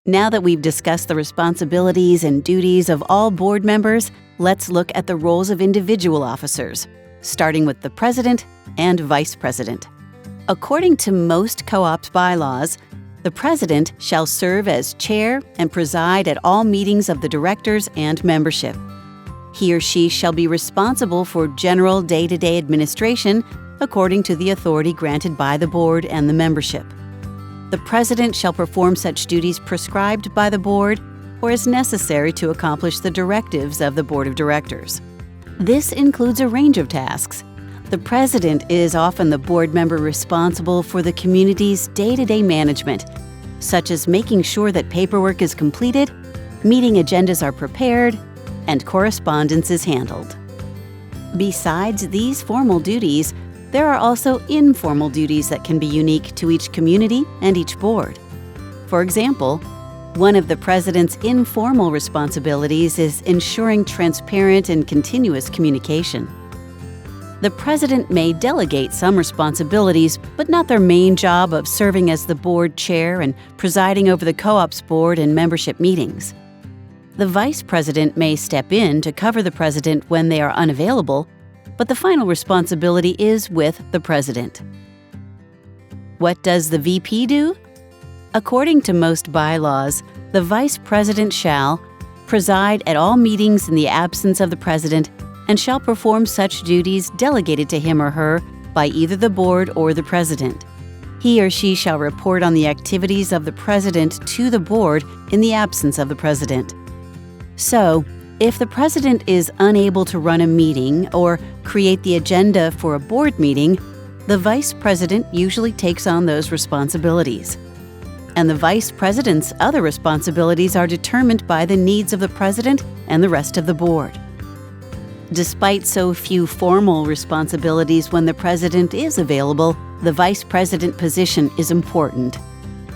Now that we've discussed the responsibilities and duties of all board members, let's look at the roles of individual officers, starting with the president and vice president. According to most co-op's bylaws, the president shall serve as chair and preside at all meetings of the directors and membership. He or she shall be responsible for general day-to-day administration according to the authority granted by the board and the membership. The president shall perform such duties prescribed by the board or as necessary to accomplish the directives of the board of directors. This includes a range of tasks. The president is often the board member responsible for the community's day-to-day management, such as making sure that paperwork is completed, meeting agendas are prepared, and correspondence is handled. Besides these formal duties, there are also informal duties that can be unique to each community and each board. For example, one of the president's informal responsibilities is ensuring transparent and continuous communication. The president may delegate some responsibilities, but not their main job of serving as the board chair and presiding over the co-op's board and membership meetings. The vice president may step in to cover the president when they are unavailable, but the final responsibility is with the president. What does the VP do? According to most bylaws, the vice president shall preside at all meetings in the absence of the president and shall perform such duties delegated to him or her by either the board or the president. He or she shall report on the activities of the president to the board in the absence of the president. So, if the president is unable to run a meeting or create the agenda for a board meeting, the vice president usually takes on those responsibilities. And the vice president's other responsibilities are determined by the needs of the president and the rest of the board. Despite so few formal responsibilities when the president is available, the vice president position is important.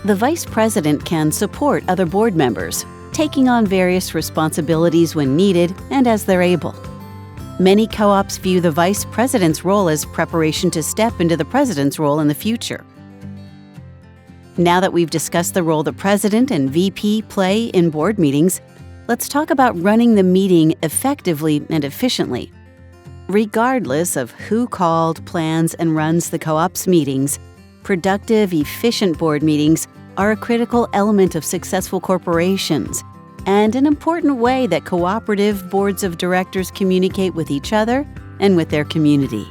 The vice president can support other board members, taking on various responsibilities when needed and as they're able. Many co-ops view the vice president's role as preparation to step into the president's role in the future. Now that we've discussed the role the president and VP play in board meetings, let's talk about running the meeting effectively and efficiently. Regardless of who called, plans, and runs the co-op's meetings, productive, efficient board meetings are a critical element of successful corporations and an important way that cooperative boards of directors communicate with each other and with their community.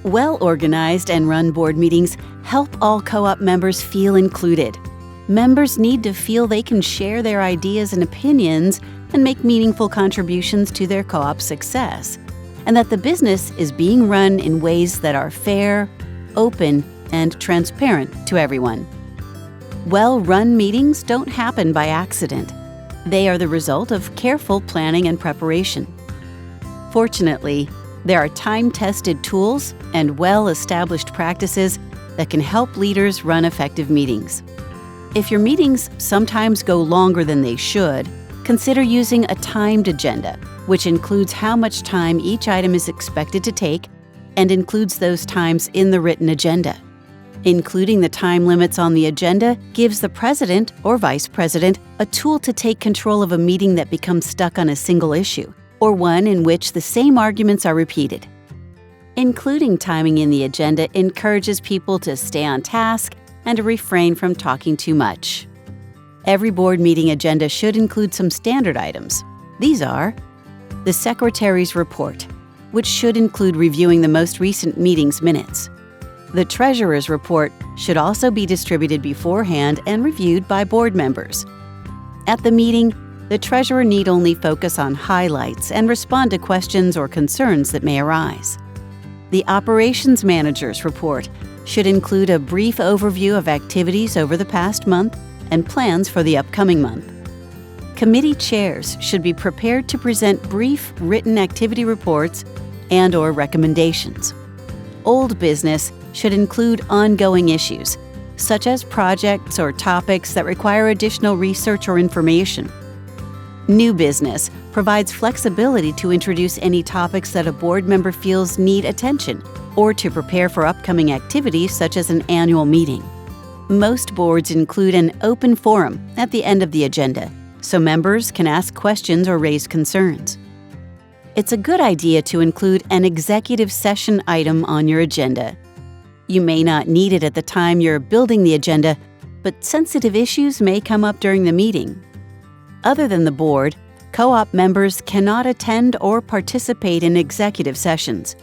Well-organized and run board meetings help all co-op members feel included. Members need to feel they can share their ideas and opinions and make meaningful contributions to their co-op's success, and that the business is being run in ways that are fair, open, and transparent to everyone. Well-run meetings don't happen by accident. They are the result of careful planning and preparation. Fortunately, there are time-tested tools and well-established practices that can help leaders run effective meetings. If your meetings sometimes go longer than they should, consider using a timed agenda, which includes how much time each item is expected to take and includes those times in the written agenda. Including the time limits on the agenda gives the president or vice president a tool to take control of a meeting that becomes stuck on a single issue, or one in which the same arguments are repeated. Including timing in the agenda encourages people to stay on task and to refrain from talking too much. Every board meeting agenda should include some standard items. These are the secretary's report, which should include reviewing the most recent meeting's minutes. The treasurer's report should also be distributed beforehand and reviewed by board members. At the meeting, the treasurer need only focus on highlights and respond to questions or concerns that may arise. The operations manager's report should include a brief overview of activities over the past month and plans for the upcoming month. Committee chairs should be prepared to present brief written activity reports and/or recommendations. Old business should include ongoing issues, such as projects or topics that require additional research or information. New business provides flexibility to introduce any topics that a board member feels need attention, or to prepare for upcoming activities such as an annual meeting. Most boards include an open forum at the end of the agenda, so members can ask questions or raise concerns. It's a good idea to include an executive session item on your agenda. You may not need it at the time you're building the agenda, but sensitive issues may come up during the meeting. Other than the board, co-op members cannot attend or participate in executive sessions,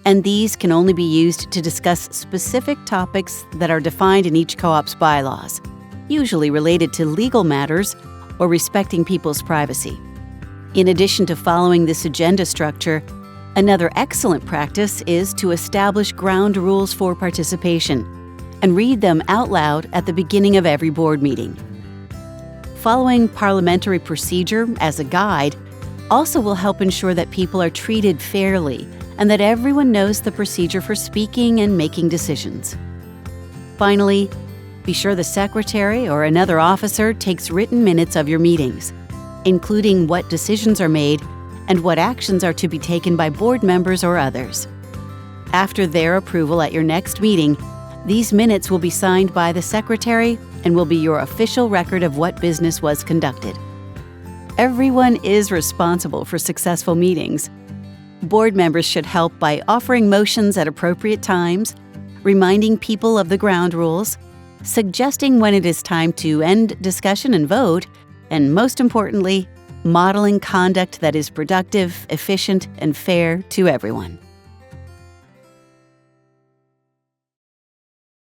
and these can only be used to discuss specific topics that are defined in each co-op's bylaws, usually related to legal matters or respecting people's privacy. In addition to following this agenda structure, another excellent practice is to establish ground rules for participation and read them out loud at the beginning of every board meeting. Following parliamentary procedure as a guide also will help ensure that people are treated fairly and that everyone knows the procedure for speaking and making decisions. Finally, be sure the secretary or another officer takes written minutes of your meetings, including what decisions are made and what actions are to be taken by board members or others. After their approval at your next meeting, these minutes will be signed by the secretary and will be your official record of what business was conducted. Everyone is responsible for successful meetings. Board members should help by offering motions at appropriate times, reminding people of the ground rules, suggesting when it is time to end discussion and vote, and most importantly, modeling conduct that is productive, efficient, and fair to everyone.